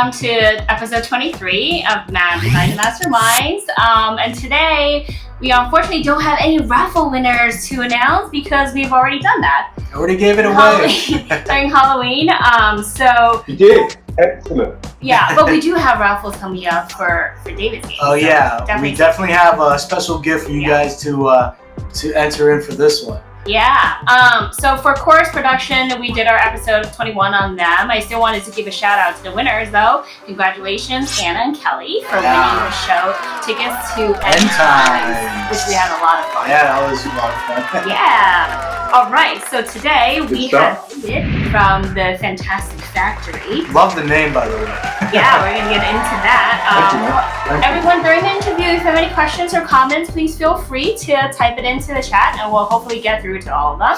welcome to episode 23 of MasterMinds. And today, we unfortunately don't have any raffle winners to announce because we've already done that. I already gave it away. During Halloween. So you did. Excellent. Yeah, but we do have raffles coming up for David's game. Oh, so yeah. We definitely have a special gift for you guys to enter in for this one. Yeah, so for Chorus Production, we did our episode 21 on them. I still wanted to give a shout out to the winners though. Congratulations, Anna and Kelly, for winning the show tickets to End Times, which we had a lot of fun. Yeah, that was a lot of fun. Yeah. All right, so today we have David from the Fantastic Factory. Love the name, by the way. Yeah, we're going to get into that. Everyone, during the interview, if you have any questions or comments, please feel free to type it into the chat and we'll hopefully get through to all of them.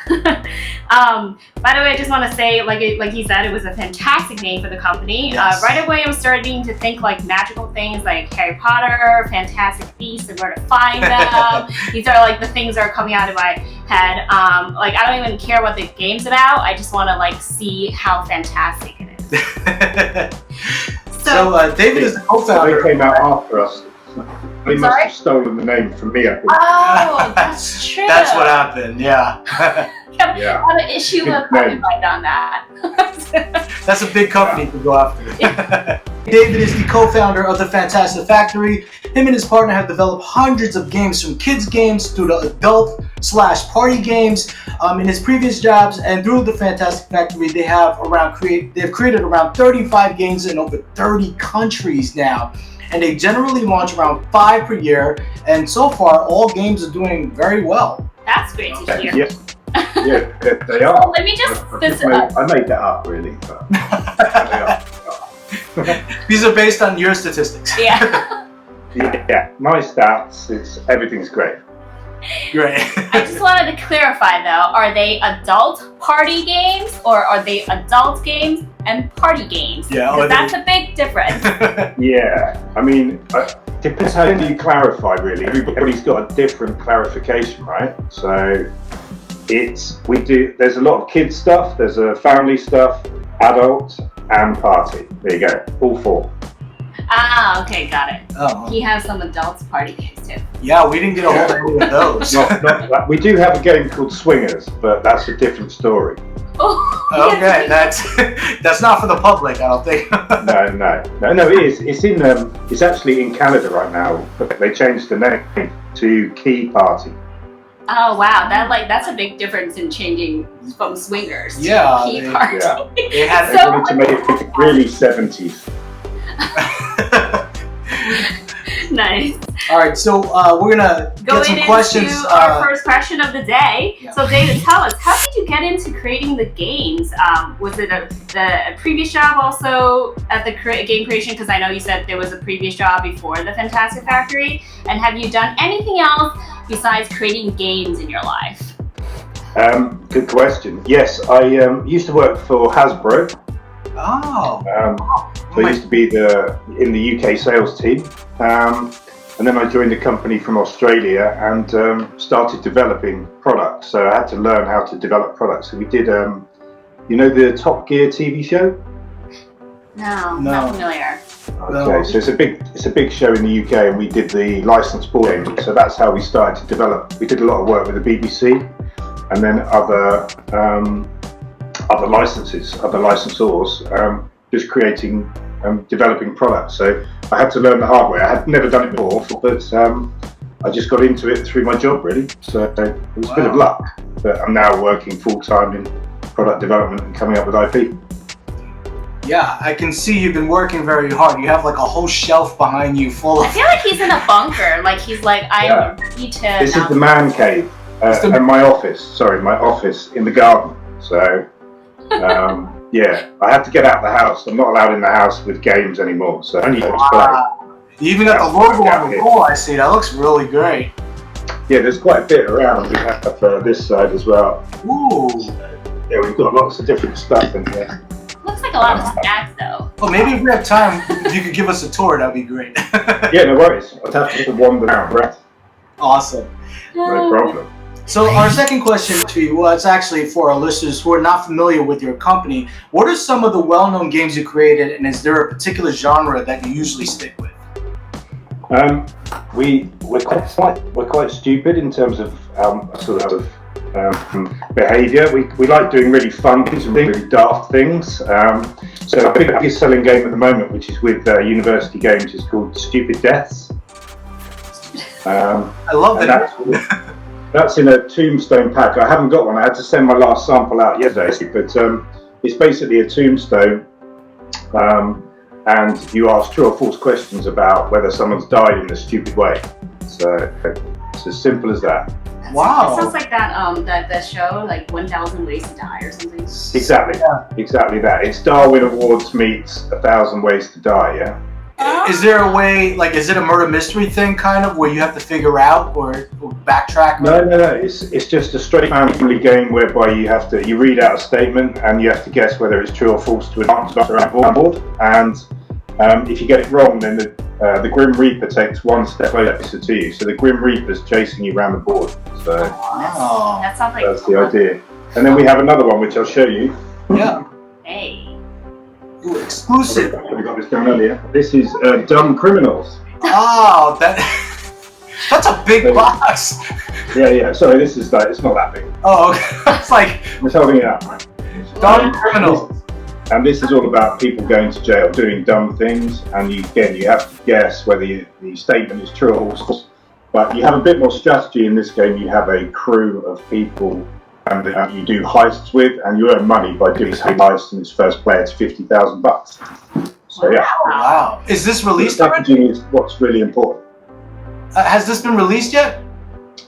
By the way, I just want to say, like he said, it was a fantastic name for the company. Yes. Right away, I'm starting to think like magical things like Harry Potter, Fantastic Beasts, and where to find them. These are like the things that are coming out of my head. Like I don't even care what the game's about. I just want to like see how fantastic it is. So David is the co-founder. They came out after us. They must have stolen the name from me, I think. Oh, that's true. That's what happened, yeah. Yeah. I have an issue with copyright on that. That's a big company to go after. David is the co-founder of the Fantastic Factory. Him and his partner have developed hundreds of games, from kids games to the adult/party games. In his previous jobs and through the Fantastic Factory, they have created around 35 games in over 30 countries now. And they generally launch around 5 per year. And so far, all games are doing very well. That's great to hear. Yeah, yeah, they are. So let me just I made that up, really. But These are based on your statistics. Yeah. Yeah, my stats, everything's great. Great. I just wanted to clarify though, are they adult party games or are they adult games and party games? Yeah, because that's a big difference. Yeah, I mean, depends how you clarify, really. Everybody's got a different clarification, right? So there's a lot of kids stuff, there's a family stuff, adult and party. There you go, all 4. Ah, okay, got it. Oh. He has some adults party games too. Yeah, we didn't get a hold of any of those. We do have a game called Swingers, but that's a different story. Oh, okay, that's not for the public, I don't think. No, it is. It's actually in Canada right now, but they changed the name to Key Party. Oh wow, that's a big difference in changing from Swingers to Key Party. Yeah. They wanted to make it really 70s. Nice. All right, so we're gonna get some questions. Into our first question of the day. Yeah. So David, tell us, how did you get into creating the games? Was it a previous job also at the game creation? Because I know you said there was a previous job before the Fantastic Factory. And have you done anything else besides creating games in your life? Good question. Yes, I used to work for Hasbro. Oh. So I used to be in the UK sales team, and then I joined a company from Australia and started developing products. So I had to learn how to develop products. So we did, the Top Gear TV show? No, not familiar. Okay, so it's a big show in the UK, and we did the licensed board game. So that's how we started to develop. We did a lot of work with the BBC, and then other licensors, just creating, developing products. So I had to learn the hard way. I had never done it before, but I just got into it through my job, really. So it was a bit of luck, but I'm now working full-time in product development and coming up with IP. Yeah, I can see you've been working very hard. You have like a whole shelf behind you full of... I feel like he's in a bunker. Like he's like, I need to... This is the man cave, and my office in the garden. So... yeah, I had to get out of the house. I'm not allowed in the house with games anymore, so only play. You even got the logo on the wall, I see. That looks really great. Yeah, there's quite a bit around. We have this side as well. Ooh. Yeah, we've got lots of different stuff in here. Looks like a lot of snacks, though. Well, maybe if we have time, if you could give us a tour, that'd be great. Yeah, no worries. I'd have to wander around, right? Awesome. No problem. So our second question to you was actually for our listeners who are not familiar with your company. What are some of the well-known games you created, and is there a particular genre that you usually stick with? We're quite stupid in terms of behaviour. We like doing really fun things and really daft things. So our biggest selling game at the moment, which is with University Games, is called Stupid Deaths. I love that. That's in a tombstone pack. I haven't got one. I had to send my last sample out yesterday, but it's basically a tombstone, and you ask true or false questions about whether someone's died in a stupid way. So it's as simple as that. Wow. It sounds like that show, like 1,000 Ways to Die or something. Exactly that. It's Darwin Awards meets 1,000 Ways to Die, yeah? Is there a way, like, is it a murder mystery thing, kind of, where you have to figure out or backtrack? No. It's just a straight family game whereby you read out a statement and you have to guess whether it's true or false to an answer on board. And if you get it wrong, then the Grim Reaper takes one step closer to you. So the Grim Reaper's chasing you around the board. So that sounds like that's the idea. And then we have another one which I'll show you. Yeah. Hey. Ooh, exclusive. We got this down earlier. This is Dumb Criminals. Oh, that's a big box. Yeah. Sorry, this is it's not that big. Oh, okay. It's like I'm just holding it up. Dumb Criminals. And this is all about people going to jail doing dumb things, and you have to guess whether the statement is true or false. But you have a bit more strategy in this game. You have a crew of people and you do heists with, and you earn money by doing heists, and its first player it's $50,000. So yeah. Wow. Is this released Strategy already? is what's really important. Has this been released yet?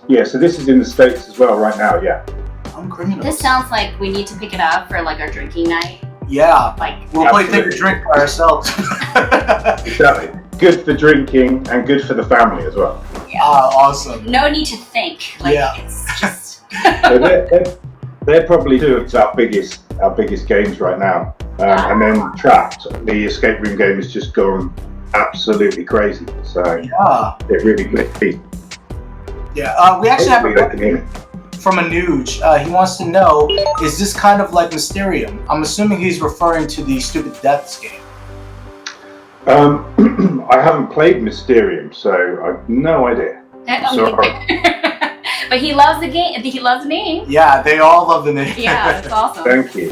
Yeah, so this is in the States as well right now, yeah. Dumb Criminals. This sounds like we need to pick it up for like our drinking night. Yeah. Like We'll play Take a Drink by ourselves. Exactly. Good for drinking and good for the family as well. Awesome. no need to think. Like it's just So they're probably two of our biggest games right now. And then Trapped, the escape room game, has just gone absolutely crazy. So it really clicked. Yeah. We actually have a from a Nuge. He wants to know, is this kind of like Mysterium? I'm assuming he's referring to the Stupid Deaths game. I haven't played Mysterium, so I've no idea. Sorry. But he loves the game. He loves the name. Yeah, they all love the name. Yeah, that's awesome. Thank you.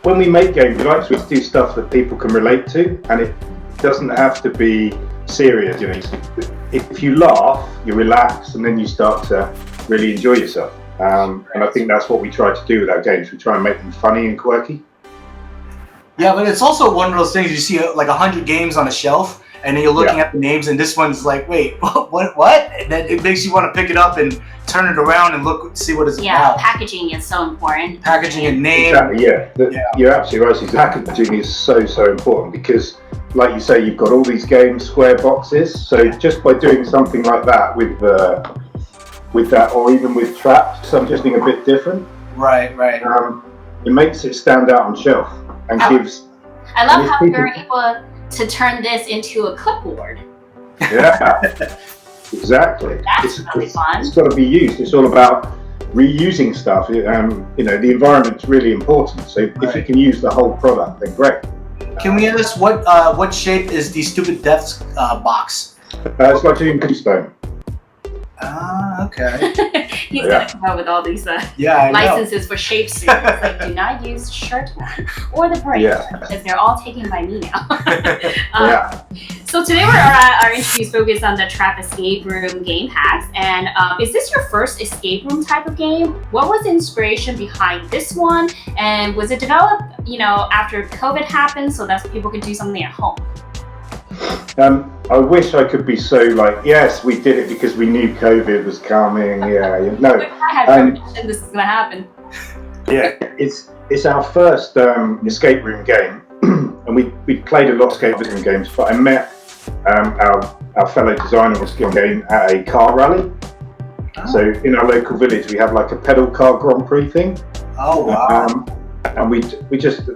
When we make games, we like to do stuff that people can relate to, and it doesn't have to be serious. You know, if you laugh, you relax, and then you start to really enjoy yourself. And I think that's what we try to do with our games. We try and make them funny and quirky. Yeah, but it's also one of those things you see like 100 games on a shelf, and then you're looking at the names, and this one's like, wait, what? And then it makes you want to pick it up and turn it around and see what it's about. Yeah, packaging is so important. Packaging and name. Exactly, You're absolutely right. Packaging is so important because, like you say, you've got all these games, square boxes. So just by doing something like that with that, or even with Trapped, something a bit different. Right. It makes it stand out on shelf and gives. I love how you're able to turn this into a clipboard. Yeah, exactly. That's really fun. It's got to be used. It's all about reusing stuff. You know, the environment's really important. So if you can use the whole product, then great. Can we ask what shape is the Stupid Deaths box? It's like a tombstone. Okay. He's gonna come out with all these licenses for shapes. It's like, do not use shirt one or the braid because they're all taken by me now. So today our interview is focused on the Trap escape room game hacks. And is this your first escape room type of game? What was the inspiration behind this one? And was it developed, after COVID happened so that people could do something at home? I wish I could be so yes, we did it because we knew COVID was coming. No. I had premonition this is going to happen. Yeah, it's our first escape room game, and we played a lot of escape room games. But I met our fellow designer of skill game at a car rally. So in our local village, we have like a pedal car Grand Prix thing. Oh wow! And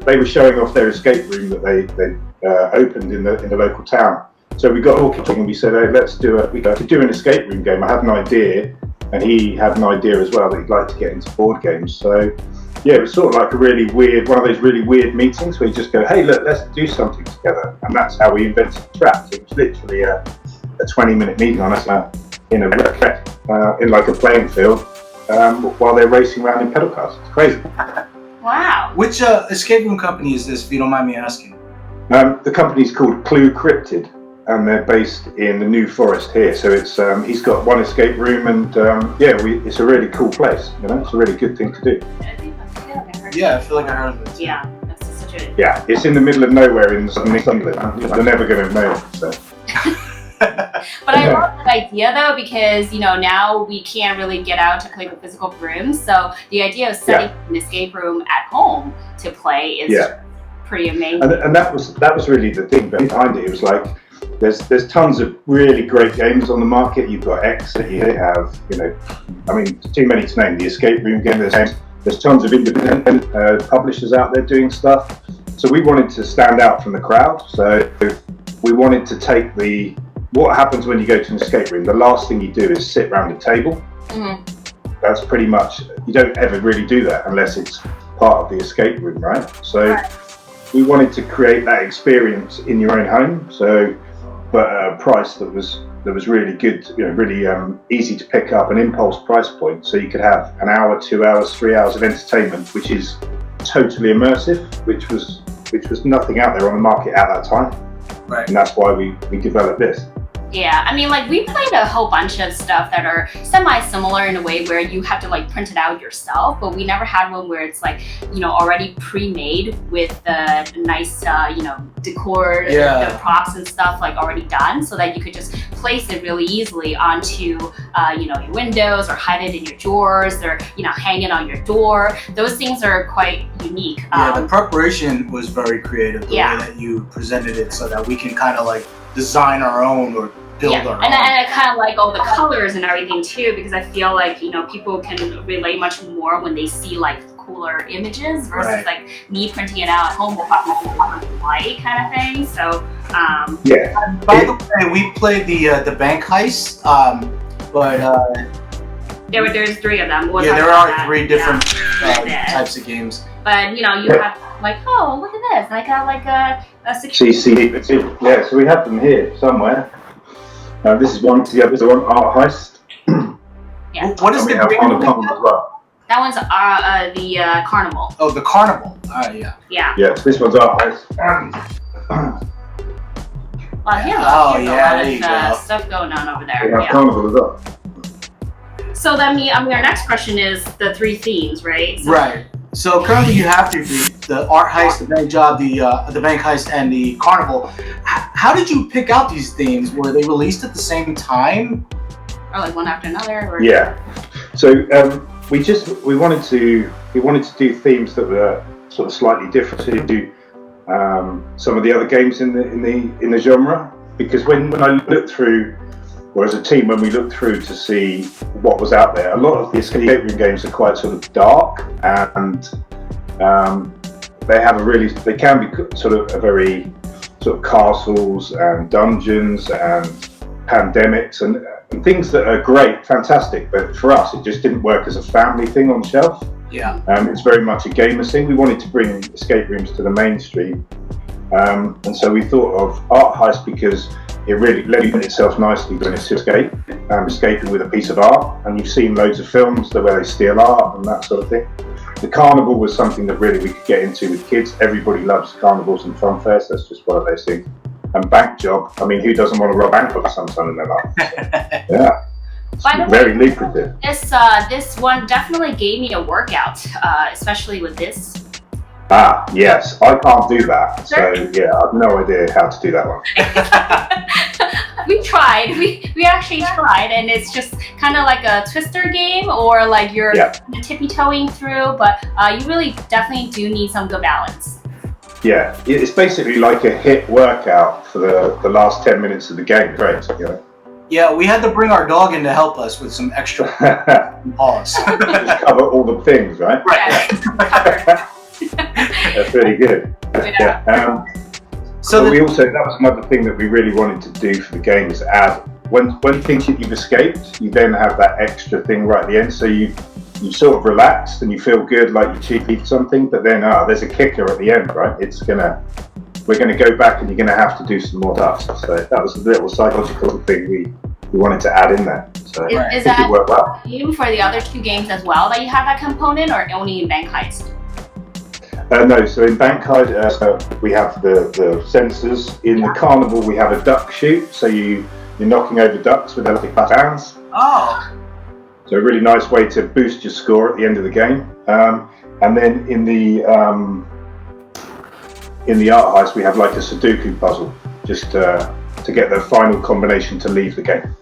they were showing off their escape room that they opened in the local town. So we got all kicking and we said, hey, we could do an escape room game. I had an idea, and he had an idea as well that he'd like to get into board games. So yeah, it was sort of like one of those really weird meetings where you just go, hey, look, let's do something together. And that's how we invented Traps. It was literally a 20-minute meeting on us in a wreck, in like a playing field, while they're racing around in pedal cars. It's crazy. Wow. Which escape room company is this, if you don't mind me asking? The company's called Clue Cryptid, and they're based in the New Forest here. So it's he's got one escape room, and it's a really cool place. You know, it's a really good thing to do. Yeah, I feel like I heard of it. Yeah, that's such a... Yeah, it's in the middle of nowhere in southern England. They're never going to know. So. But I love that idea though, because now we can't really get out to play with physical rooms. So the idea of setting an escape room at home to play is pretty amazing. And that was really the thing behind it. It was like there's tons of really great games on the market. You've got X, you have too many to name. The escape room game. There's tons of independent publishers out there doing stuff. So we wanted to stand out from the crowd. So we wanted to take what happens when you go to an escape room. The last thing you do is sit around a table. Mm-hmm. That's pretty much, you don't ever really do that unless it's part of the escape room, right? So we wanted to create that experience in your own home. So, but at a price that was really good, really easy to pick up, an impulse price point. So you could have an hour, 2 hours, 3 hours of entertainment, which is totally immersive, which was nothing out there on the market at that time. Right. And that's why we developed this. Yeah, I mean, we played a whole bunch of stuff that are semi-similar in a way where you have to print it out yourself, but we never had one where it's already pre-made with the nice, decor, the props and stuff already done, so that you could just place it really easily onto, your windows, or hide it in your drawers, or hang it on your door. Those things are quite unique. The preparation was very creative. The way that you presented it, so that we can kind of design our own or build our own. And I kind of like all the colors and everything too, because I feel like people can relate much more when they see cooler images versus me printing it out at home will probably be black and white kind of thing. So by the way, we played the bank heist, but there's 3 of them. There are 3 different types of games. But you have oh, look at this! I got a security. Yeah, so we have them here somewhere. This is one. Yeah, this is one, Art Heist. Yeah. What is the Carnival as well? That one's the Carnival. Oh, the Carnival. Yeah. Yeah. So this one's Art Heist. Well, here's a lot of stuff going on over there. We have Carnival as well. So then, our next question is the 3 themes, right? Right. So currently you have the Art Heist, the bank job, the bank heist, and the Carnival. How did you pick out these themes? Were they released at the same time? Or one after another? Or... Yeah. So we wanted to do themes that were sort of slightly different to some of the other games in the genre, because when I looked through, or as a team, when we looked through to see what was out there, a lot of the escape room games are quite sort of dark, and they can be sort of a very sort of castles and dungeons and pandemics and things that are great, fantastic, but for us it just didn't work as a family thing on shelf. Yeah. It's very much a gamer thing. We wanted to bring escape rooms to the mainstream, and so we thought of Art Heist because it really lent itself nicely to escaping with a piece of art. And you've seen loads of films where they steal art and that sort of thing. The Carnival was something that really we could get into with kids. Everybody loves carnivals and fun fairs. That's just one of those things. And bank job, I mean, who doesn't want to rob a bank at some time in their life? Yeah. By the very way, lucrative. This one definitely gave me a workout, especially with this. Yes, I can't do that. So yeah, I've no idea how to do that one. We tried. We actually tried, and it's just kind of like a twister game, or you're tippy-toeing through, but you really definitely do need some good balance. Yeah, it's basically like a HIIT workout for the last 10 minutes of the game. Great, Yeah, we had to bring our dog in to help us with some extra pause. Just cover all the things, right? Right. That's really good. Yeah. So that was another thing that we really wanted to do for the game, is add when you think you've escaped, you then have that extra thing right at the end. So you sort of relaxed and you feel good, like you achieved something. But then there's a kicker at the end, right? We're gonna go back and you're gonna have to do some more stuff. So that was a little psychological thing we wanted to add in there. So Is that it worked well. For the other 2 games as well that you have that component, or only in Bank Heist? No, so in Bank Heist we have the sensors. In the Carnival we have a duck shoot, so you're knocking over ducks with electric bands. Oh. So a really nice way to boost your score at the end of the game. And then in the Art Heist we have like a Sudoku puzzle, just to get the final combination to leave the game.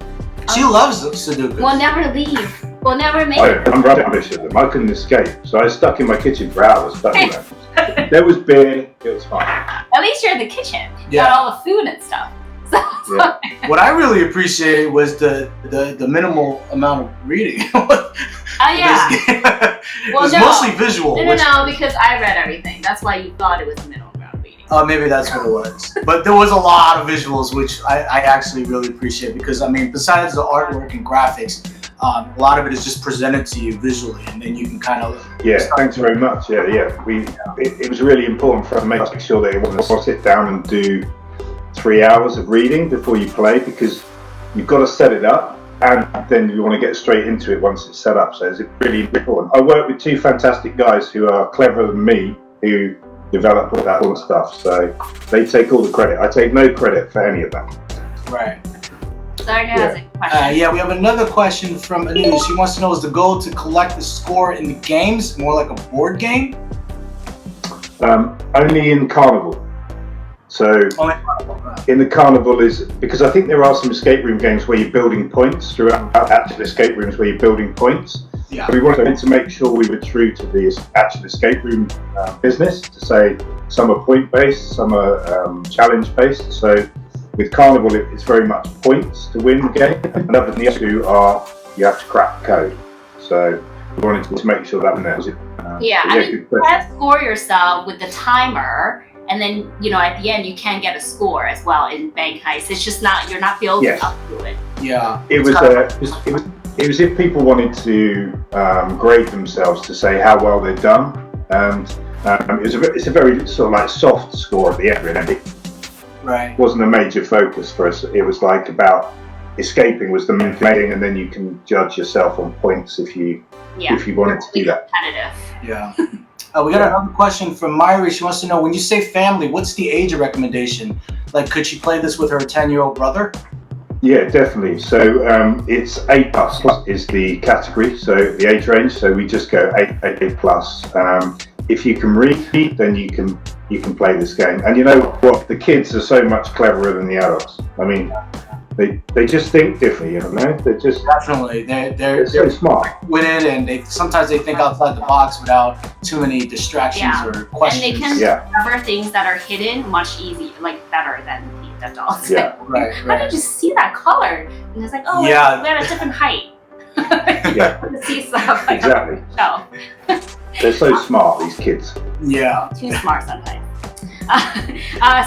She loves Sudoku. We'll never leave. We'll never make it. I'm rubbish at them. I couldn't escape, so I was stuck in my kitchen for hours. But there was beer. It was fine. At least you're in the kitchen. You got all the food and stuff. So What I really appreciated was the minimal amount of reading. Oh yeah. It was mostly visual. No, because I read everything. That's why you thought it was the minimal amount of reading. Oh, maybe that's what it was. But there was a lot of visuals, which I actually really appreciate, because I mean, besides the artwork and graphics, a lot of it is just presented to you visually, and then you can kind of. Yeah, thanks very much. Yeah. It was really important for us to make sure that it wasn't sit down and do 3 hours of reading before you play, because you've got to set it up, and then you want to get straight into it once it's set up. So it's really important. I work with 2 fantastic guys who are cleverer than me, who develop all that stuff. So they take all the credit. I take no credit for any of that. Right. Sorry, has a question. Yeah, we have another question from Anu. She wants to know, is the goal to collect the score in the games, more like a board game? Only in Carnival. So in the Carnival is, because I think there are some escape room games where you're building points throughout actual escape rooms where you're building points. Yeah. We wanted to make sure we were true to the actual escape room business, to say some are point based, some are challenge based. So with Carnival, it's very much points to win the game, and other than the other 2 are you have to crack the code. So we wanted to make sure that was it. You can score yourself with the timer, and then at the end you can get a score as well in Bank Heist. It's just you're not building up to it. Yeah. It was if people wanted to grade themselves to say how well they've done, and it's a very sort of like soft score at the end, really. Right. It wasn't a major focus for us. It was like about escaping was the main thing, and then you can judge yourself on points if you wanted to do that. Competitive. Yeah. We got another question from Myri. She wants to know, when you say family, what's the age recommendation? Like, could she play this with her 10-year-old brother? Yeah, definitely. So it's 8+ is the category, so the age range. So we just go 8+. If you can read, then you can play this game. And you know what? The kids are so much cleverer than the adults. I mean, they just think differently. They're just definitely they're so smart with it, and sometimes they think outside the box without too many distractions or questions. And they can discover things that are hidden much easier, like better than the adults. Yeah, right. How did you see that color? And it's like, oh, we're at a different height. To see stuff like exactly. Oh. They're so smart, these kids. Yeah. Too smart sometimes.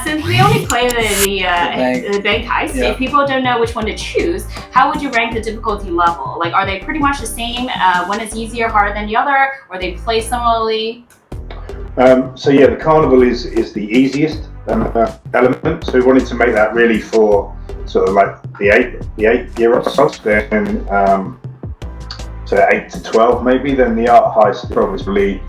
Since we only play the Bank Heist, if people don't know which one to choose, how would you rank the difficulty level? Like, are they pretty much the same? One is easier, harder than the other, or they play similarly? So the Carnival is the easiest element. So we wanted to make that really for sort of like the 8-year-olds. Then so 8 to 12 maybe. Then the Art Heist is probably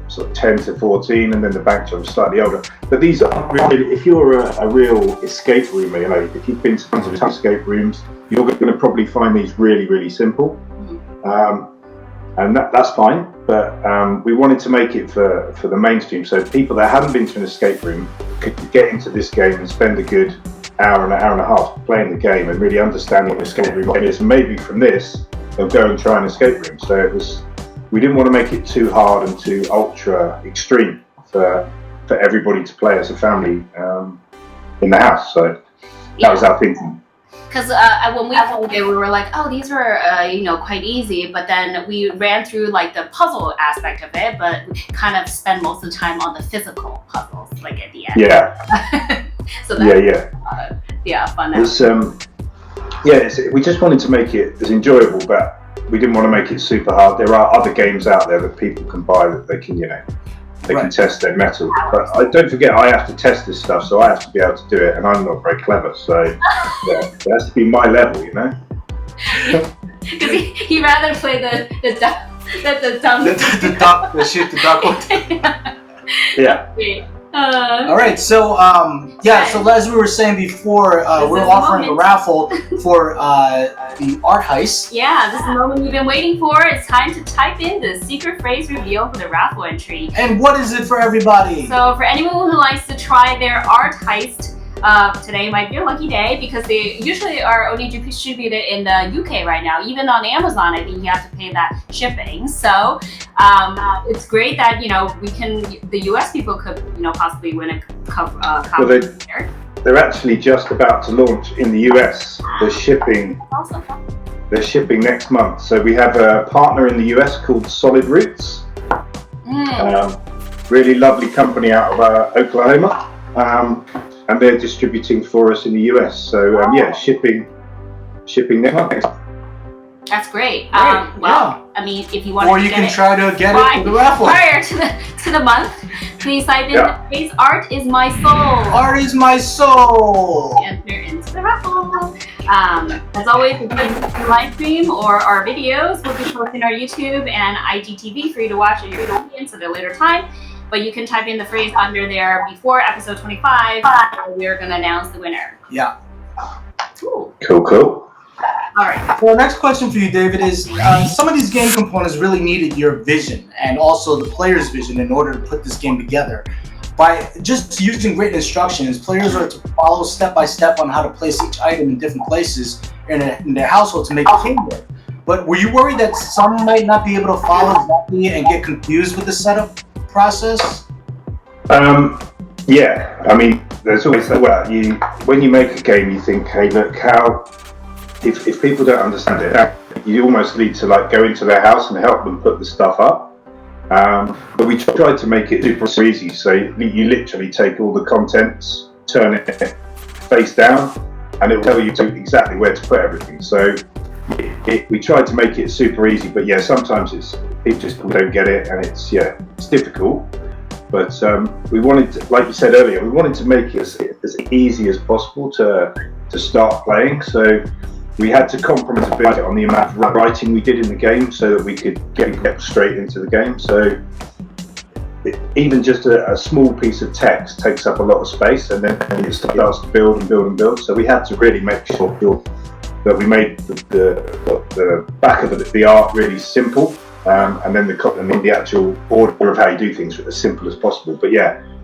sort of 10 to 14, and then the Bank Jump is slightly older. But these are really, if you're a real escape roomer, if you've been to tons of escape rooms, you're going to probably find these really, really simple. And that's fine, but we wanted to make it for the mainstream, so people that haven't been to an escape room could get into this game and spend a good hour and a half playing the game and really understanding what an escape room is. And maybe from this, they'll go and try an escape room. So we didn't want to make it too hard and too ultra extreme for everybody to play as a family in the house. So that was our thinking. Because when we played it, we were like, oh, these were quite easy, but then we ran through like the puzzle aspect of it, but we kind of spend most of the time on the physical puzzles, like at the end. Yeah. So that's fun. Yeah, we just wanted to make it as enjoyable, but we didn't want to make it super hard. There are other games out there that people can buy that they can, they can test their metal. But don't forget, I have to test this stuff, so I have to be able to do it, and I'm not very clever, so it has to be my level, Because he'd rather play the duck. The duck one. Yeah. All right, so so as we were saying before, we're offering a raffle for the Art Heist. Yeah, this is the moment you've been waiting for. It's time to type in the secret phrase reveal for the raffle entry. And what is it for everybody? So for anyone who likes to try their Art Heist, today might be a lucky day because they usually are only distributed in the UK right now. Even on Amazon, I think you have to pay that shipping. So it's great that the US people could possibly win a copy. They're actually just about to launch in the US. They're shipping. Awesome. They're shipping next month. So we have a partner in the US called Solid Roots. Really lovely company out of Oklahoma. And they're distributing for us in the US. So shipping next month. That's great. I mean, if you want to, or you can try to get it for the raffle prior to the month. Please type in the phrase "Art is my soul." Art is my soul. Enter into the raffle. As always, if you live stream or our videos, we'll be posting our YouTube and IGTV for you to watch at your convenience at a later time. But you can type in the phrase under there before episode 25, and we're going to announce the winner. Yeah. Cool. Cool. All right. So our next question for you, David, is some of these game components really needed your vision and also the player's vision in order to put this game together. By just using written instructions, players are to follow step by step on how to place each item in different places in their household to make the game work. But were you worried that some might not be able to follow exactly and get confused with the setup process? Yeah, I mean, there's always that. Well, when you make a game, you think, hey, look, if people don't understand it, you almost need to go into their house and help them put the stuff up. But we tried to make it super easy, so you literally take all the contents, turn it face down, and it will tell you exactly where to put everything. So we tried to make it super easy, but sometimes people just don't get it, and it's difficult. But we wanted to, like you said earlier, we wanted to make it as easy as possible to start playing. So we had to compromise a bit on the amount of writing we did in the game so that we could get straight into the game. So even just a small piece of text takes up a lot of space, and then it starts to build and build and build. So we had to really make sure that we made the back of the art really simple, and then the actual order of how you do things as simple as possible. But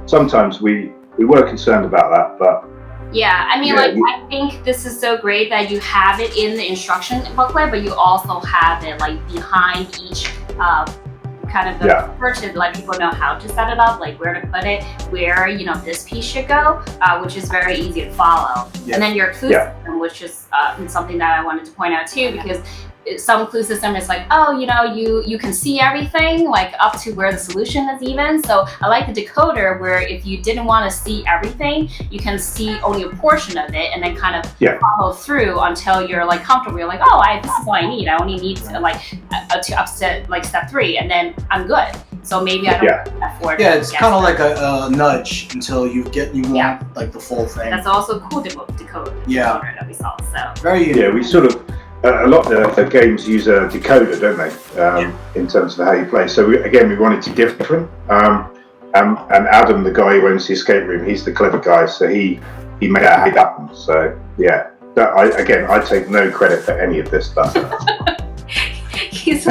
sometimes we were concerned about that, but I mean, I think this is so great that you have it in the instruction booklet, but you also have it behind each kind of the purchase, to let people know how to set it up, where to put it, where this piece should go, which is very easy to follow. And then your clue system, which is something that I wanted to point out too, because some clue system is you can see everything up to where the solution is even. So I like the decoder where if you didn't want to see everything, you can see only a portion of it and then kind of follow through until you're comfortable. You're this is what I need. I only need to up step 3, and then I'm good. So maybe I don't afford. Yeah, it's kind of like a nudge until you want the full thing. That's also a cool decoder that we saw. So very unique. Yeah, we sort of. A lot of the games use a decoder, don't they? In terms of how you play. So we wanted to be different. And Adam, the guy who owns the escape room, he's the clever guy, so he made that happen. So I take no credit for any of this stuff. He's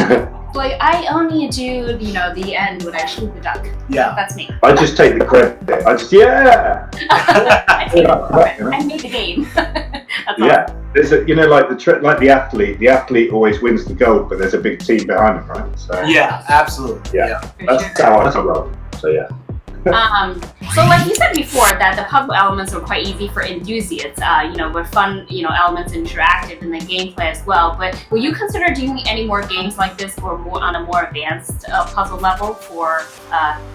I only do the end when I shoot the duck. Yeah, that's me. I just take the credit. I just I take the credit. I made the game. There's like the athlete. The athlete always wins the gold, but there's a big team behind him, right? So absolutely. That's how I roll. So So like you said before, that the puzzle elements are quite easy for enthusiasts, with fun, elements interactive in the gameplay as well. But will you consider doing any more games like this or more on a more advanced puzzle level for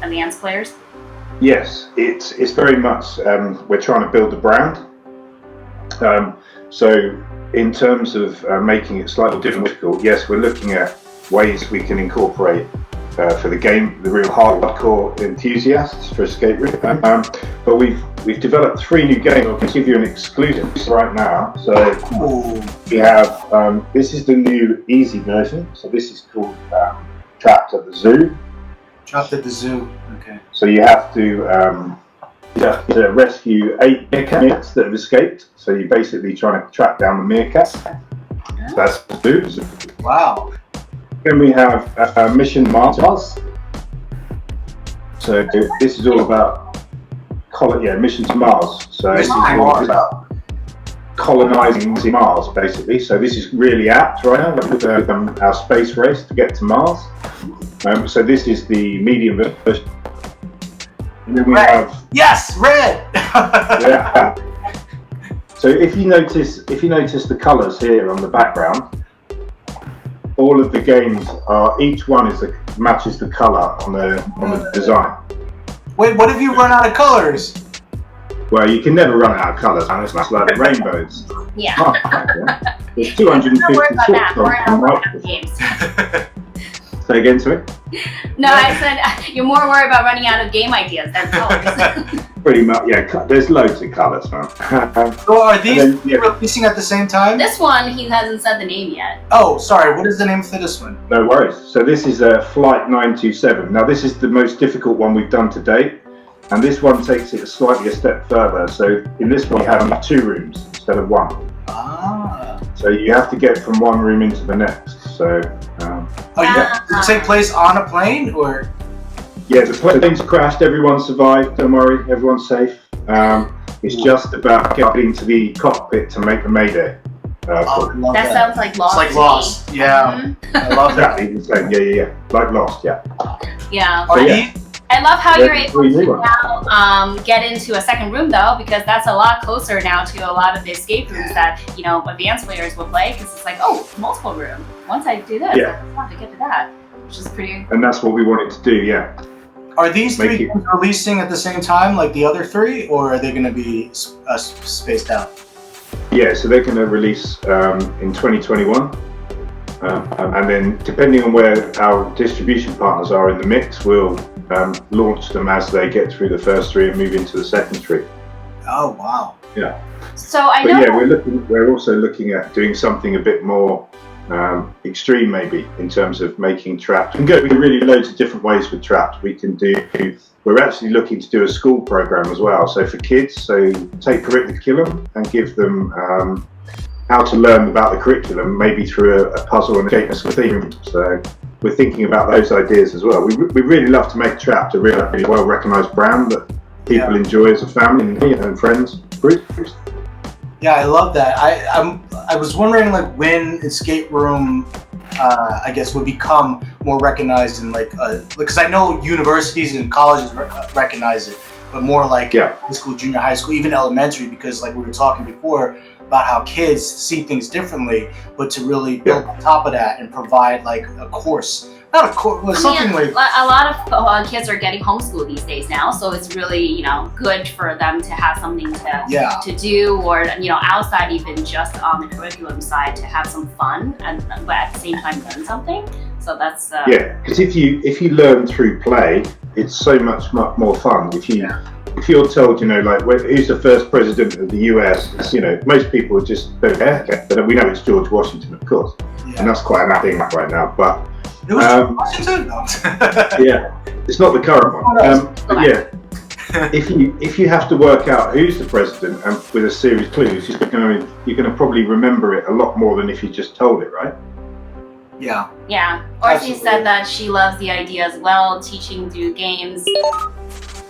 advanced players? Yes, it's very much, we're trying to build a brand. So in terms of making it slightly difficult, yes, we're looking at ways we can incorporate for the game, the real hardcore enthusiasts for escape room. But we've developed 3 new games. I can give you an exclusive right now. So we have this is the new easy version. So this is called Trapped at the Zoo. Trapped at the Zoo. Okay. So you have to rescue 8 meerkats that have escaped. So you're basically trying to track down the meerkats. So that's the zoo. Wow. Then we have Mission Mars. So this is all about Mission to Mars. So this is all about colonizing Mars, basically. So this is really apt right now with our space race to get to Mars. So this is the medium version. And then we have red. yeah. So if you notice the colours here on the background, all of the games are each one matches the colour on the design. Wait, what if you run out of colors? Well, you can never run out of colours, man. It's like the rainbows. Yeah. There's 256 on games. Say again to me? No, I said you're more worried about running out of game ideas than colors. Pretty much, yeah. There's loads of colours, man. So are these releasing at the same time? This one, he hasn't said the name yet. Oh, sorry. What is the name for this one? No worries. So this is Flight 927. Now this is the most difficult one we've done to date. And this one takes it slightly a step further. So in this one, you have 2 rooms instead of 1. Ah. So you have to get from one room into the next. So. Does it take place on a plane or? Yeah, the plane's crashed. Everyone survived. Don't worry, everyone's safe. It's just about getting to the cockpit to make the mayday. That sounds like Lost. It's like Lost. Yeah, I love that. Yeah. Like Lost. Yeah. Yeah. So, yeah. I love how you're able to now get into a second room though, because that's a lot closer now to a lot of the escape rooms that advanced players will play. Because it's like, oh, multiple room. Once I do this, I want to get to that, which is pretty. And that's what we wanted to do. Yeah. Are these 3 games releasing at the same time, like the other 3, or are they going to be spaced out? Yeah, so they're going to release in 2021. And then, depending on where our distribution partners are in the mix, we'll launch them as they get through the first 3 and move into the second 3. Oh wow! Yeah. So I know. But yeah, we're also looking at doing something a bit more extreme, maybe in terms of making Trapped. We can go really loads of different ways with Trapped. We're actually looking to do a school program as well. So for kids, take curriculum and give them how to learn about the curriculum, maybe through a puzzle and a theme. So we're thinking about those ideas as well. We really love to make Trapped a really well-recognised brand that people enjoy as a family and friends groups. Yeah, I love that. I was wondering like when escape room, I guess, would become more recognized in because I know universities and colleges recognize it, but more like high school, junior high school, even elementary, because like we were talking before about how kids see things differently, but to really build on top of that and provide like a course. Not a course, but something like... A lot of kids are getting homeschooled these days now, so it's really, good for them to have something to do, or, outside even just on the curriculum side to have some fun, but at the same time learn something. So that's... Yeah, because if you learn through play, it's so much more fun. If you're told, who's the first president of the US, most people just don't care, but we know it's George Washington, of course. Yeah. And that's quite an thing right now, but... It was Washington? No. Yeah, it's not the current one. But yeah, if you have to work out who's the president and with a series of clues, you're going to probably remember it a lot more than if you just told it, right? Yeah. Yeah. Orsi said that she loves the idea as well, teaching through games.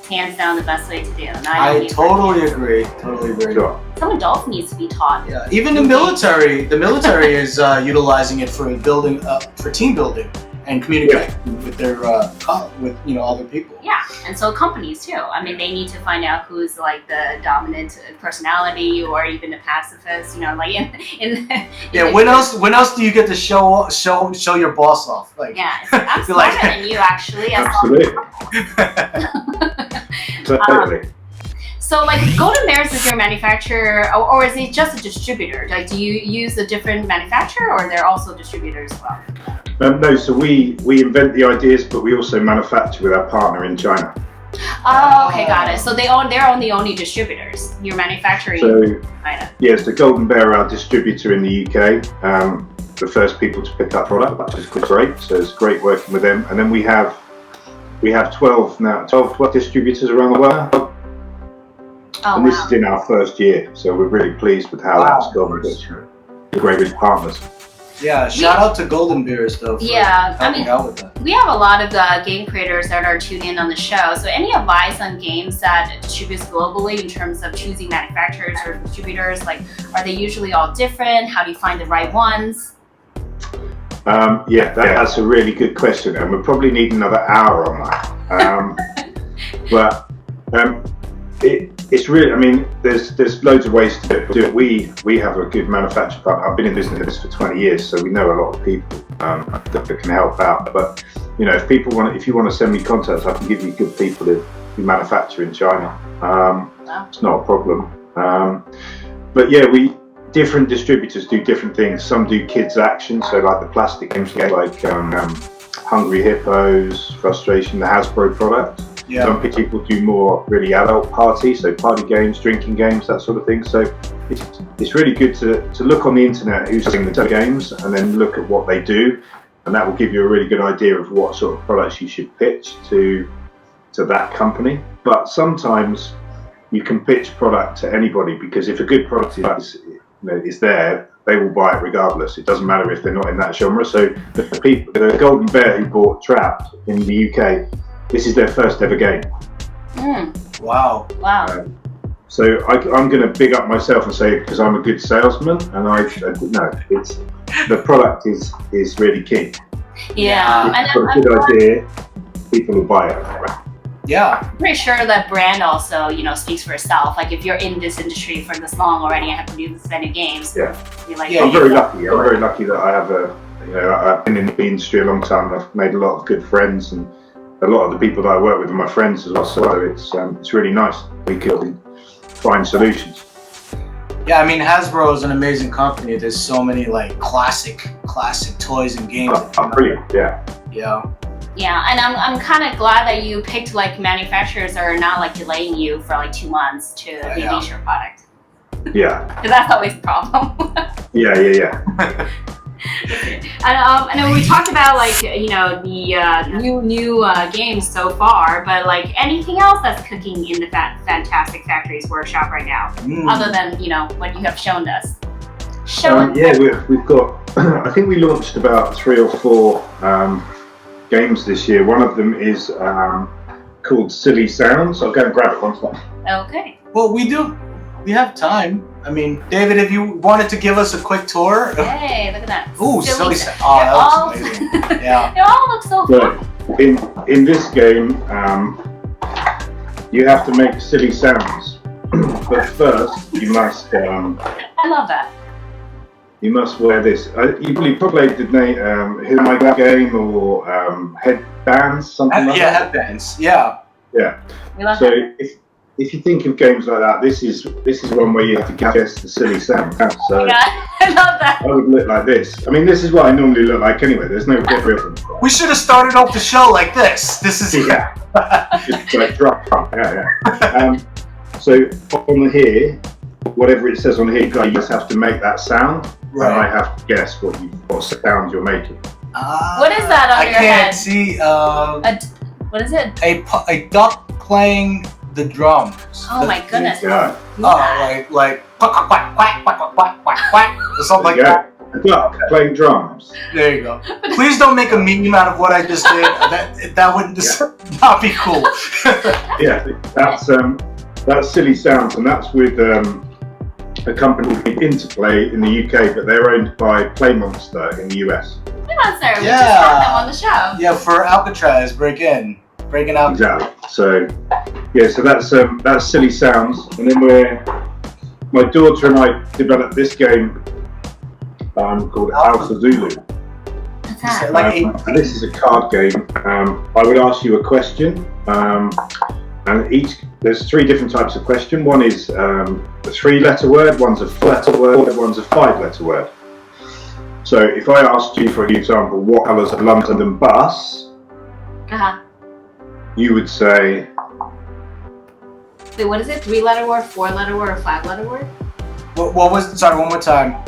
Hands down the best way to do. I totally agree. Sure. Some adults need to be taught. Yeah. Even the military is utilizing it for building, for team building and communicating with their other people. Yeah, and so companies too. I mean, they need to find out who's like the dominant personality or even the pacifist. When else do you get to show your boss off? Like, yeah, I'm smarter than you actually. Absolutely. Totally. So like Golden Bears is your manufacturer, or is it just a distributor? Like, do you use a different manufacturer, or they're also distributors as well? No, so we invent the ideas, but we also manufacture with our partner in China. Oh, okay, got it. So they're the only distributors. You're manufacturing in China. Yes, the Golden Bear are our distributor in the UK. The first people to pick up product, which is great. So it's great working with them. And then we have 12 distributors around the world. Oh, and this is in our first year, so we're really pleased with how that's gone. We're great partners. Yeah, shout out to Golden Bears though. For helping out with that. We have a lot of game creators that are tuned in on the show. So any advice on games that distributes globally in terms of choosing manufacturers or distributors? Like, are they usually all different? How do you find the right ones? Yeah, that's a really good question, and we'll probably need another hour on that. But it's really, I mean, there's loads of ways to do it. We have a good manufacturer partner. I've been in business for 20 years, so we know a lot of people that can help out. But you know, if you want to send me contacts, I can give you good people who manufacture in China. It's not a problem. But yeah, different distributors do different things. Some do kids action, so like the plastic games, like Hungry Hippos, Frustration, the Hasbro product. Yeah. Some people do more really adult party, so party games, drinking games, that sort of thing. So it's really good to look on the internet who's selling the games and then look at what they do, and that will give you a really good idea of what sort of products you should pitch to that company. But sometimes you can pitch product to anybody, because if a good product is there, they will buy it regardless. It doesn't matter if they're not in that genre. So the Golden Bear who bought Trapped in the UK, this is their first ever game. Wow. So I'm going to big up myself and say, because I'm a good salesman, and the product is really key. Yeah, if you've got a good idea, people will buy it. Yeah. I'm pretty sure that brand also, speaks for itself. Like, if you're in this industry for this long already and have produced this many games, yeah. I'm very lucky. I'm very lucky that I have I've been in the industry a long time. I've made a lot of good friends, and a lot of the people that I work with are my friends as well. So it's really nice. We can find solutions. Yeah, I mean, Hasbro is an amazing company. There's so many like classic toys and games. Brilliant. Yeah. Yeah, and I'm kind of glad that you picked like manufacturers that are not like delaying you for like 2 months to release your product. Yeah. Because that's always a problem. Yeah. And then we talked about like the new games so far, but like anything else that's cooking in the Fantastic Factory's workshop right now, other than what you have shown us. We've got. I think we launched about 3 or 4 games this year. One of them is called Silly Sounds. I'll go and grab it one second. Okay. Well, we have time. I mean, David, if you wanted to give us a quick tour. Hey, look at that. Ooh, Silly Sounds. Oh, that looks amazing. Yeah. They all look so fun. In this game, you have to make silly sounds. But first, you must. I love that. You must wear this. You probably played the Hit My game or headbands, something like that. Yeah, headbands. Yeah. Yeah. We love so that. if you think of games like that, this is one where you have to guess the silly sound. So I love that. I would look like this. I mean, this is what I normally look like anyway. There's no difference. We should have started off the show like this. This is just like drop. Yeah. So on here, whatever it says on here, you just have to make that sound. Right. And I have to guess what sound you're making. What is that on your head? I can't see. What is it? A duck playing the drums. Oh my goodness. Yeah. Like quack quack quack quack quack quack quack quack or something like that. A duck playing drums. There you go. Please don't make a meme out of what I just did. That would not be cool. Yeah, that's Silly Sounds, and that's with a company called Interplay in the UK, but they're owned by Play Monster in the US. Play Monster, we just had them on the show. Yeah, for Alcatraz, breaking out. Exactly. So that's Silly Sounds, and then my daughter and I developed this game called House of Zulu. What's that? Like and this is a card game. I would ask you a question, And there's 3 different types of question. One is a 3-letter word, one's a 4-letter word, one's a 5-letter word. So if I asked you, for example, what colours are London bus, you would say... Wait, what is it? 3-letter word, 4-letter word, or 5-letter word? What was? Sorry, one more time.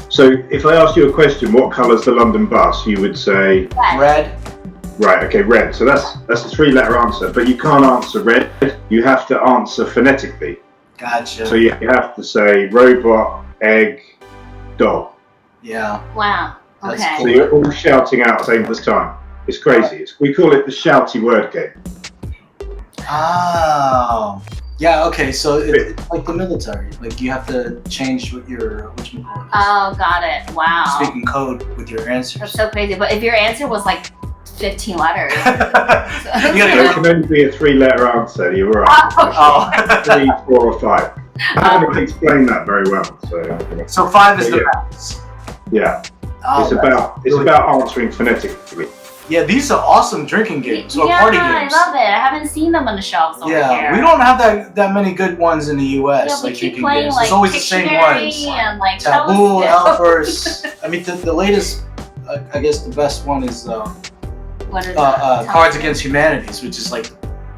So if I asked you a question, what colour's the London bus, you would say... Red. Right, okay, red. So that's a 3-letter answer, but you can't answer red. You have to answer phonetically. Gotcha. So you have to say robot, egg, dog. Yeah. Wow. That's Okay. cool. So you're all shouting out at the same time. It's crazy. We call it the shouty word game. Oh. Yeah, okay, so it's like the military. Like you have to change what you call it. Oh, got it. Wow. Speaking code with your answers. That's so crazy. But if your answer was like 15 letters. You It gotta can only be a 3-letter answer. You're right. Oh. 3, 4, or 5. I haven't explained that very well. So 5 is the max. Yeah. Oh, It's about answering phonetically. yeah, these are awesome drinking games or party games. I love it. I haven't seen them on the shelves over here. We don't have that many good ones in the US. Yeah, we like keep drinking playing games. like It's always the same Pictionary ones. and like Taboo, Telescope. Outburst. I mean, the latest, I guess the best one is What is that? Cards Against Humanities, which is like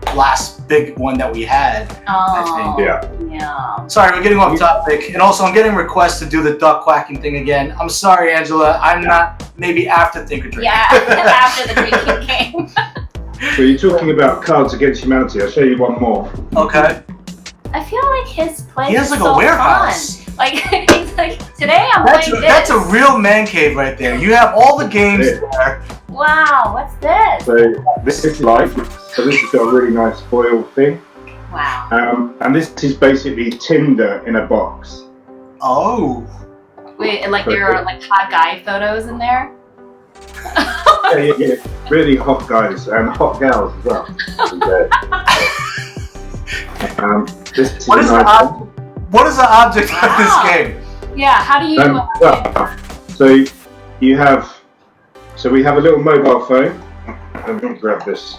the last big one that we had. Oh, Yeah. yeah. Sorry, we're getting off topic. And also, I'm getting requests to do the duck quacking thing again. I'm sorry, Angela. I'm not. Maybe after Think or Drink. Yeah, after the drinking game. So you're talking about Cards Against Humanity. I'll show you one more. Okay. I feel like his place He has is like so a warehouse. fun. Like he's like, today I'm That's playing that's this. a real man cave right there. You have all the games there. Wow, what's this? So this is life. So this has got a really nice foil thing. Wow. And this is basically Tinder in a box. Oh. Wait, and like there are like hot guy photos in there? Yeah. Really hot guys and hot gals as well. This is What is the nice What is the object of this Wow. game? Yeah, how do you So we have a little mobile phone. I'm going to grab this.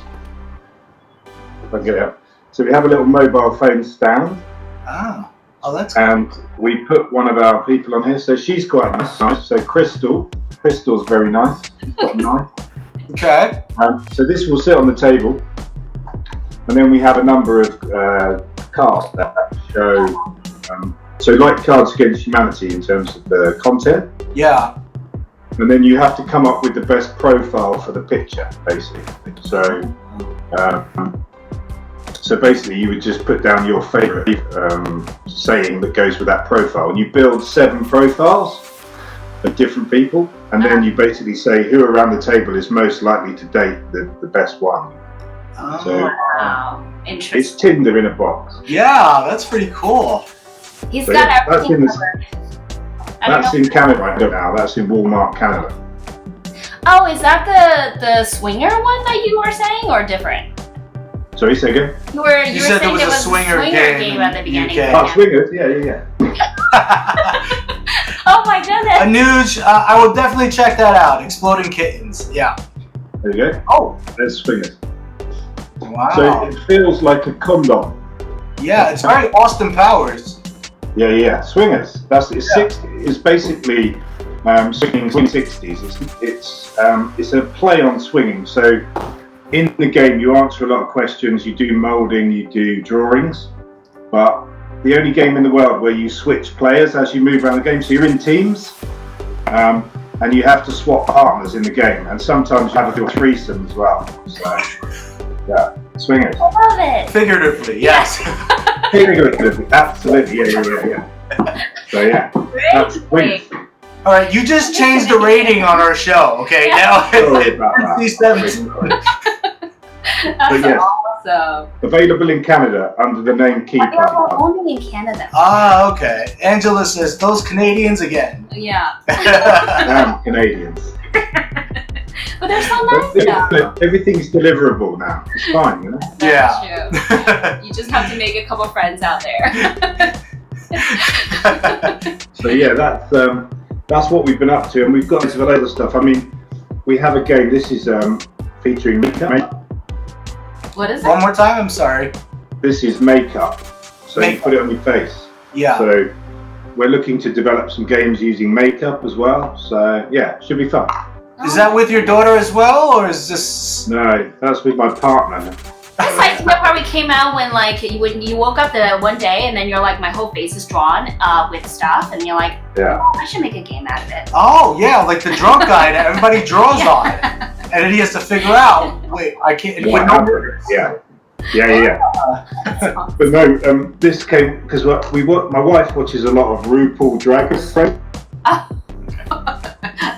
If I can get it out. So we have a little mobile phone stand. Oh, that's And we put one of our people on here. So she's quite nice. So Crystal's very nice. She's quite nice. okay. So this will sit on the table. And then we have a number of cards that show, so like Cards Against Humanity in terms of the content. Yeah. And then you have to come up with the best profile for the picture, basically. So basically you would just put down your favourite saying that goes with that profile. And you build 7 profiles of different people. And then you basically say who around the table is most likely to date the best one. Oh. So Wow, interesting. it's Tinder in a box. Yeah, that's pretty cool. He's So got yeah, that's everything in covered. I don't That's know. in Canada right now. That's in Walmart, Canada. Oh, is that the swinger one that you were saying, or different? Sorry, say again? You were You saying said there was a swinger game at the in beginning. UK. Oh, swingers, yeah. Oh my goodness. Anuj, I will definitely check that out. Exploding Kittens. Yeah. There you go. Oh. There's swingers. Wow. So it feels like a condom. Yeah, it's very Austin Powers. Yeah. Swingers. It's basically swinging 60s. It's a play on swinging. So in the game, you answer a lot of questions. You do moulding. You do drawings. But the only game in the world where you switch players as you move around the game. So you're in teams, and you have to swap partners in the game. And sometimes you have to do a threesome as well. So yeah, swingers. I love it. Figuratively, yes. Absolutely, yeah. So yeah, that's Great. swingers. All right, you just changed the rating on our show. Okay, now Sorry about that. it's That's yes. awesome. Available in Canada under the name Key They're Party. only in Canada. Ah, okay. Angela says those Canadians again. Yeah. Damn Canadians. But they're so nice though. Everything's deliverable now. It's fine, you know. That's true. You just have to make a couple friends out there. So yeah, that's what we've been up to, and we've got some other stuff. I mean, we have a game. This is featuring Mika. What is One it? more time, I'm sorry. this is makeup. So you put it on your face. Yeah. So we're looking to develop some games using makeup as well. So yeah, should be fun. Is that with your daughter as well, or is this? No, that's with my partner. This idea probably came out when you woke up the one day and then you're like, my whole face is drawn with stuff, and you're like, Yeah. oh, I should make a game out of it. Oh yeah, like the drunk guy that everybody draws on, and then he has to figure out. Wait, I can't. What happened? Yeah. But no, this came because my wife watches a lot of RuPaul Drag Race.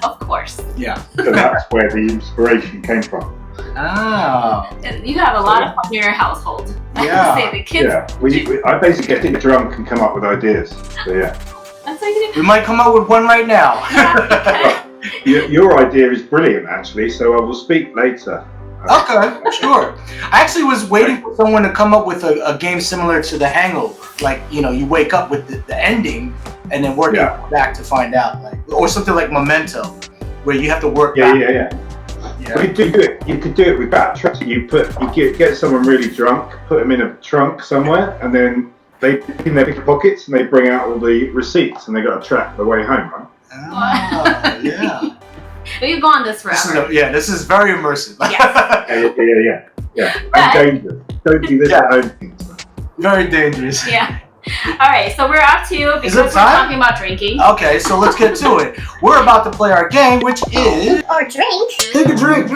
Of course. Yeah. So that's where the inspiration came from. Oh. You have a lot of fun in your household. Yeah. Say the kids. Yeah. I basically get drunk and come up with ideas. So yeah. That's what you do. We might come up with one right now. Your idea is brilliant, actually. So I will speak later. Okay, sure. I actually was waiting for someone to come up with a game similar to The Hangover. Like, you wake up with the ending and then work it back to find out. Or something like Memento, where you have to work back. Yeah. Well, you could do it with that. You get someone really drunk, put them in a trunk somewhere, and then they in their pockets and they bring out all the receipts and they got to track the way home, right? Oh, yeah. We've gone this forever. This is very immersive. Yeah. And dangerous. Don't do this at home. Very dangerous. Yeah. All right, so we're up to because we're talking about drinking. Okay, so let's get to it. We're about to play our game, which is Take a Drink.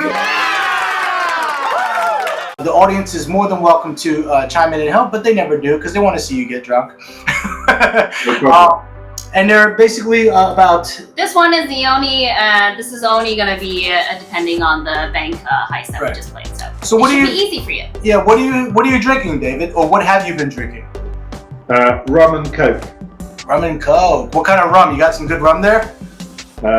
The audience is more than welcome to chime in and help, but they never do because they want to see you get drunk. And they're basically about. This one is the only. This is only going to be depending on the bank heist that we just played. So what it should be easy for you. Yeah. What are you drinking, David? Or what have you been drinking? Rum and Coke. Rum and Coke. What kind of rum? You got some good rum there?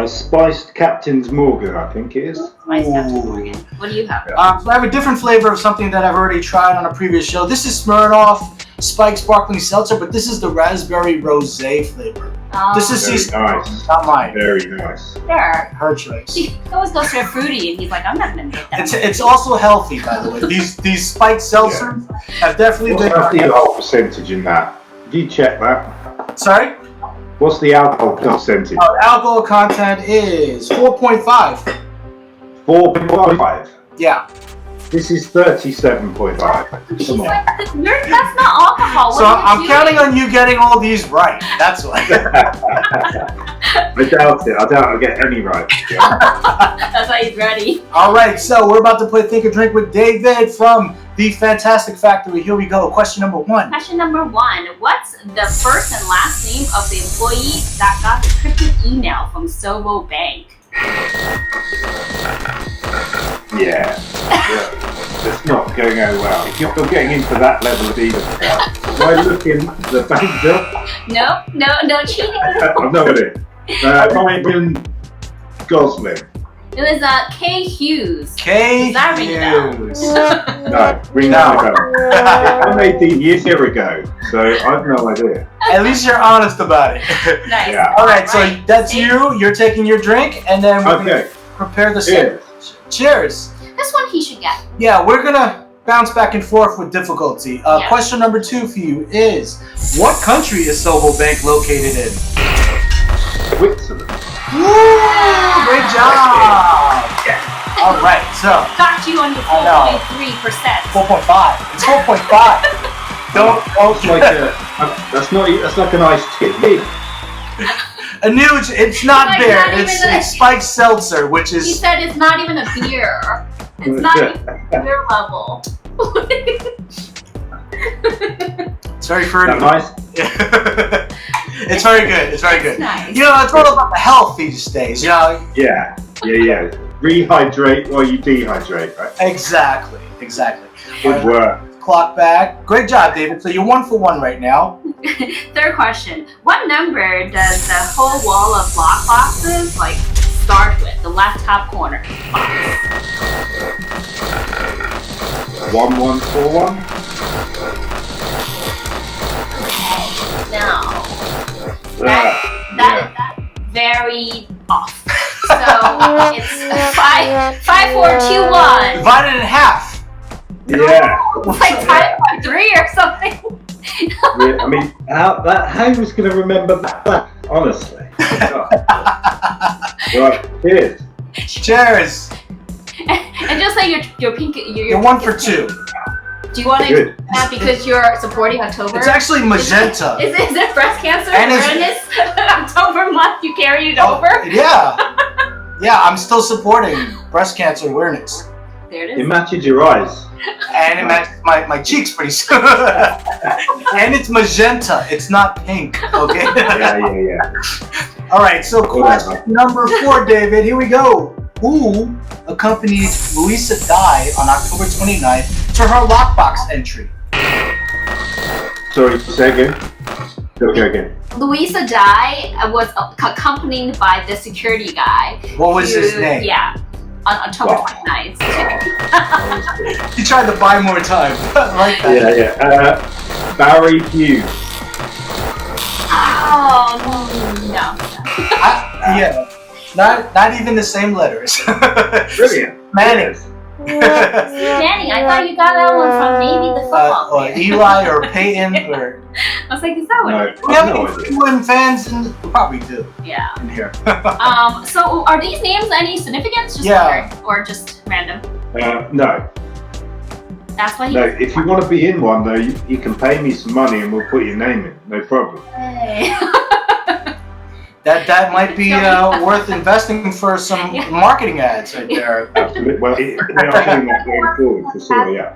Spiced Captain's Morgan, I think it is. Spiced Captain's Morgan. What do you have? So I have a different flavor of something that I've already tried on a previous show. This is Smirnoff Spiked Sparkling Seltzer, but this is the Raspberry Rosé flavor. Oh. This is nice. Not mine. Very nice. Sure. Her choice. He always goes for a fruity, and he's like, I'm not going to make that. It's also healthy, by the way. These spiked seltzers have definitely been. What's the alcohol percentage in that? Did you check that? Sorry? What's the alcohol percentage? Alcohol content is 4.5. 4.5. Yeah. This is 37.5. Come on. That's not alcohol. So I'm counting on you getting all these right. That's why. I doubt it. I doubt I'll get any right. That's why he's ready. All right, so we're about to play Think or Drink with David from the Fantastic Factory. Here we go. Question number 1. Question number 1. What's the first and last name of the employee that got the cryptic email from Sovo Bank? Yeah. It's not going over well. If you're getting into that level of detail, do I look in the bank bill? No cheating. I've no idea. Ryan Gosling. It was K. Hughes. K. Does that ring a bell? Hughes. No, ring no bell. I made these years ago, so I've no idea. At least you're honest about it. Nice. Yeah. All right, so that's you. You're taking your drink, and then we're going to prepare the Cheers. Cheers. This one he should get. Yeah, we're going to bounce back and forth with difficulty. Question number 2 for you is, what country is Sovo Bank located in? Switzerland. Woo! Great job! Yeah. All right, so. Got you on your 4.3%. 4.5. It's 4.5. Don't. That's like an iced tea. Anuj, it's not Like, beer. not even It's spiked seltzer, which is. He said it's not even a beer. It's not even beer level. It's very fruity. Nice. It's very good. It's very good. Nice. It's all about the health these days. Yeah. Rehydrate while you dehydrate, right? Exactly. Good work. Clock back. Great job, David. So you're 1 for 1 right now. Third question. What number does the whole wall of block boxes start with? The left top corner. 1141. No. That is very off. So it's 5, 4, 2, 1. Divided in half. Yeah. It's like times by 3 or something. Yeah, I mean, how was going to remember that? Honestly. Right, cheers. Cheers. And just like your pink, You're 1 for 2. Do you want to that because you're supporting October? It's actually magenta. Is it breast cancer And awareness? October month, you carry it over? Yeah. Yeah, I'm still supporting breast cancer awareness. There it It is. matches your eyes. And it matches my cheeks pretty soon. And it's magenta. It's not pink. Okay. Yeah. All right. So question number 4, David. Here we go. Who accompanied Louisa Dye on October 29th to her lockbox entry? Sorry, say again. Go again. Louisa Dye was accompanied by the security guy. What was his name? Yeah, on October 29th. He tried to buy more time. I like that. Yeah. Barry Hughes. Oh no. Yeah. Not even the same letters. Brilliant. Manning. Manning, I thought you got that one from maybe the football Or player. Eli or Peyton or. I was like, is that what? No, it is? Do we have no any idea. England fans? We probably do Yeah. in here. So are these names any significance? Just Yeah. wondering, or just random? No. That's why he. No, if you want to be in one, though, you can pay me some money and we'll put your name in. No problem. Hey. That might be worth investing for some marketing ads right there. Absolutely. Well, we are doing that going forward, for sure, yeah.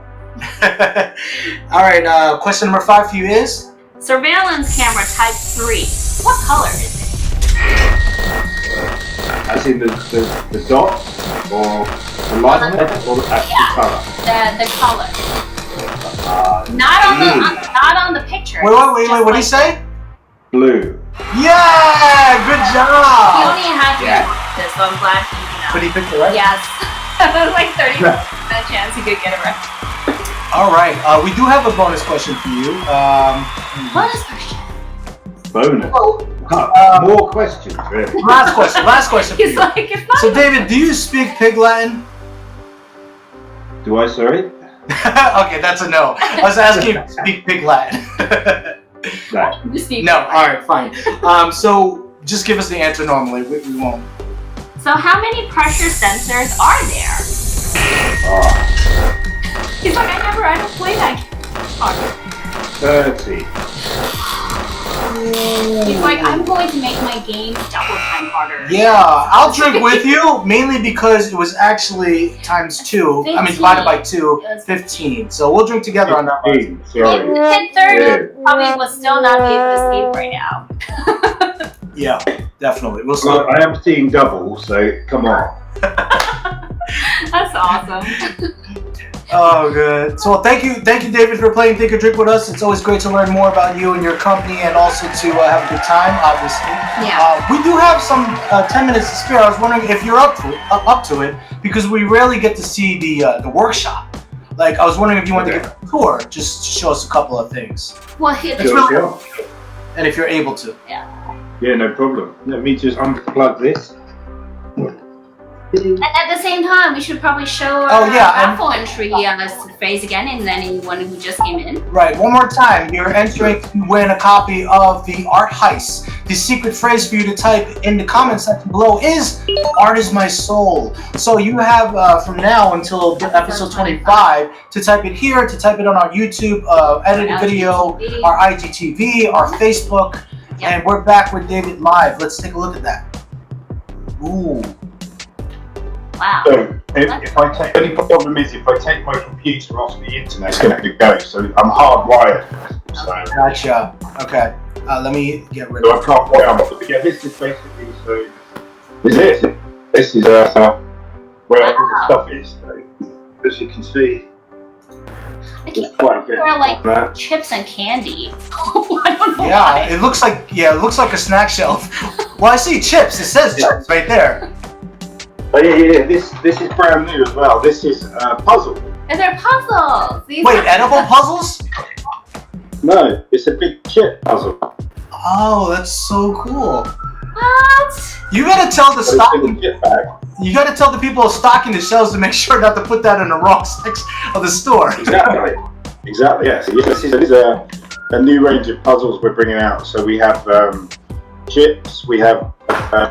All right. Question number 5 for you is. Surveillance camera type 3. What color is it? As in the dot, or the light on it, or the actual colour? The color. Not on the picture. Wait. Just What did he say? Blue. Yeah. Good He job. only had to this, so I'm glad he But he picked it right. Yes. It was like 30% chance he could get it right. All right. We do have a bonus question for you. Bonus question. Bonus. More questions, really. Last question for He's you. like, it's not So, David, do you speak Pig Latin? Do I, sorry? Okay, that's a no. I was asking if you speak Pig Latin. No. you speak. No. All right, fine. So, just give us the answer normally. We won't. So how many pressure sensors are there? He's like, I don't play that. 30. He's like, I'm going to make my game double time harder. Yeah, I'll drink with you, mainly because it was actually times 2. I mean, divided by 2, 15. So we'll drink together on that one. 15, sorry. If you hit 30, probably would still not be able to escape right now. Yeah, definitely. We'll see. Well, I am seeing double, so come on. That's awesome. Oh, good. So, thank you, David, for playing Think or Drink with us. It's always great to learn more about you and your company, and also to have a good time. Obviously, we do have some 10 minutes to spare. I was wondering if you're up to it, because we rarely get to see the workshop. Like, I was wondering if you wanted to give a tour, just to show us a couple of things. Well, It's really, and if you're able to. Yeah, no problem. Let me just unplug this. and at the same time, we should probably show raffle entry phrase again, and then anyone who just came in. Right, one more time. You're entering to win a copy of the Art Heist. The secret phrase for you to type in the comment section below is "Art is my soul." So you have from now until episode 25 to type it here, to type it on our YouTube edited video, our IGTV, our Facebook, and we're back with David live. Let's take a look at that. Ooh. Wow. So, if I take, the only problem is if I take my computer off the internet, it's going to go. So I'm hardwired. So, Gotcha. Okay. Let me get rid so of I can't wait on. Yeah, this is basically This is where all the stuff is. So, as you can see, there's quite a bit. Or like that. chips and candy. I don't know Yeah, why. it looks like a snack shelf. Well, I see chips. It says chips right there. Oh yeah. This is brand new as well. This is puzzle. And they're puzzles. These Wait, are edible puzzles? No, it's a big chip puzzle. Oh, that's so cool. What? You gotta tell the But stock. it's in a chip bag. You got to tell the people stocking the shelves to make sure not to put that in the wrong section of the store. Exactly. Yeah. So this is a new range of puzzles we're bringing out. So we have chips, we have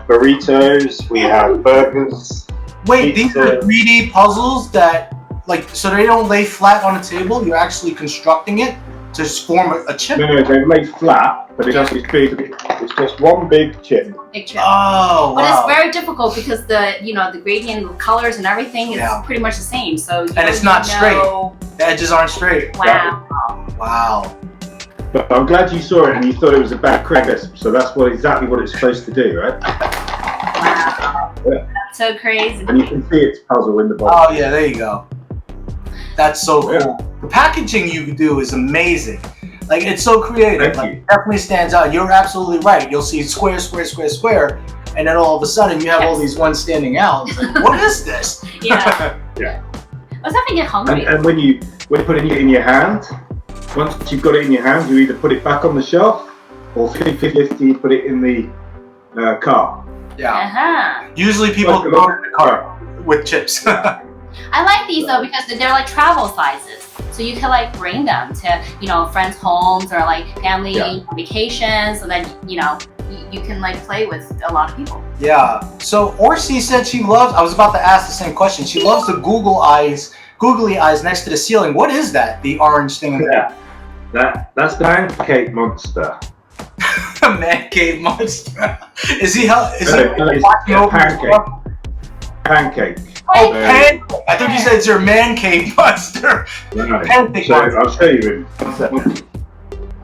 burritos, we have burgers. Wait, these pizza. are 3D puzzles that, like, so they don't lay flat on a table. You're actually constructing it to form a chip. No, they're made flat, but it's big. It's just one big chip. Big chip. Oh, But wow. it's very difficult because the gradient, the colors and everything is pretty much the same. So you And it's not straight. The edges aren't straight. Wow. Wow. But I'm glad you saw it and you thought it was a bad crisp. So that's exactly what it's supposed to do, right? Wow. Yeah. That's so crazy. And you can see its puzzle in the bottom. Oh yeah, there you go. That's so cool. Yeah. The packaging you do is amazing. Like, it's so creative. Thank Like, you. it definitely stands out. You're absolutely right. You'll see square, and then all of a sudden you have all these ones standing out. It's like, what is this? Yeah. Yeah. I was having to get hungry. And when you put it in your hand, once you've got it in your hand, you either put it back on the shelf or 50-50 put it in the car. Yeah. Uh-huh. Usually people go in the car with chips. I like these though because they're like travel sizes. So you can like bring them to, friends' homes or like family vacations, so that, you can like play with a lot of people. Yeah. So Orsi said she loves, I was about to ask the same question. She loves the googly eyes next to the ceiling. What is that? The orange thing? Yeah. That's the pancake monster. Man cave monster. Is he It's watching a over his pancake. Pancake. Oh, pancake! I thought you said it's your man cave monster. No. Pancake So monster. I'll show you him.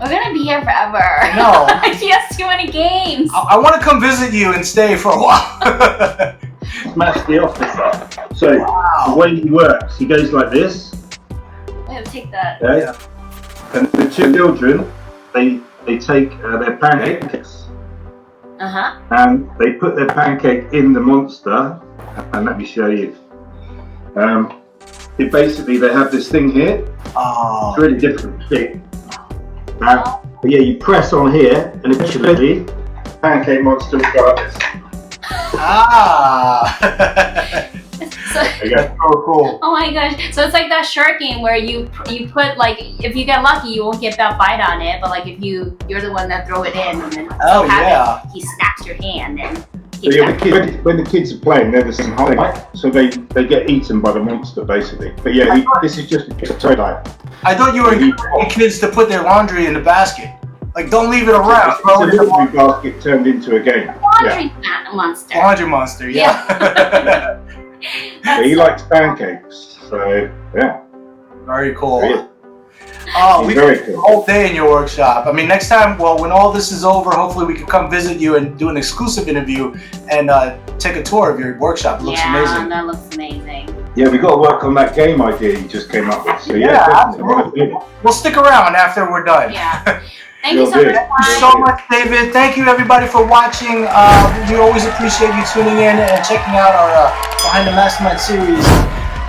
We're gonna be here forever. No. He has too many games. I want to come visit you and stay for a while. Smash the office up. So the way he works, he goes like this. Wait, take that. Okay? Yeah. And the two children, they take their pancakes Uh-huh. and they put their pancake in the monster. And let me show you. They have this thing here. Oh. It's really different thick. But yeah, you press on here, and eventually, pancake monster will go like this. Ah. So, There you go. So cool. oh my gosh. So it's like that shark game where you put like, if you get lucky, you won't get that bite on it. But like if you're the one that throw it in, and then Oh, yeah. he snaps your hand and So yeah, when the kids are playing, they're the same height, so they get eaten by the monster basically. But yeah, this is just a toy diet. I thought you were encouraging kids to put their laundry in the basket. Like, don't leave it around. It's a laundry basket turned into a game. laundry monster. Laundry monster, yeah. Yeah, he likes pancakes, so yeah. Very cool. Yeah. Oh, we Very could cool. all day in your workshop. I mean, next time, when all this is over, hopefully we can come visit you and do an exclusive interview and take a tour of your workshop. It looks amazing. That looks amazing. Yeah, we got to work on that game idea you just came up with. So Yeah, definitely. We'll stick around after we're done. Yeah. Thank you so You're much. good. Thank you so much, David. Thank you, everybody, for watching. We always appreciate you tuning in and checking out our Behind the Mastermind series.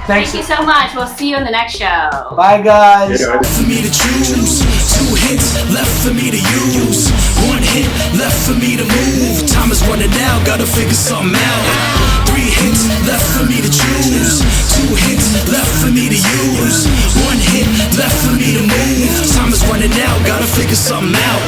Thanks. Thank you so much. We'll see you in the next show. Bye, guys. Yeah, For me to choose, 2 hits left for me to use, 1 hit left for me to move. Time is running out, gotta figure something out. 3 hits left for me to choose, 2 hits left for me to use, 1 hit left for me to move. Time is running out, gotta figure something out.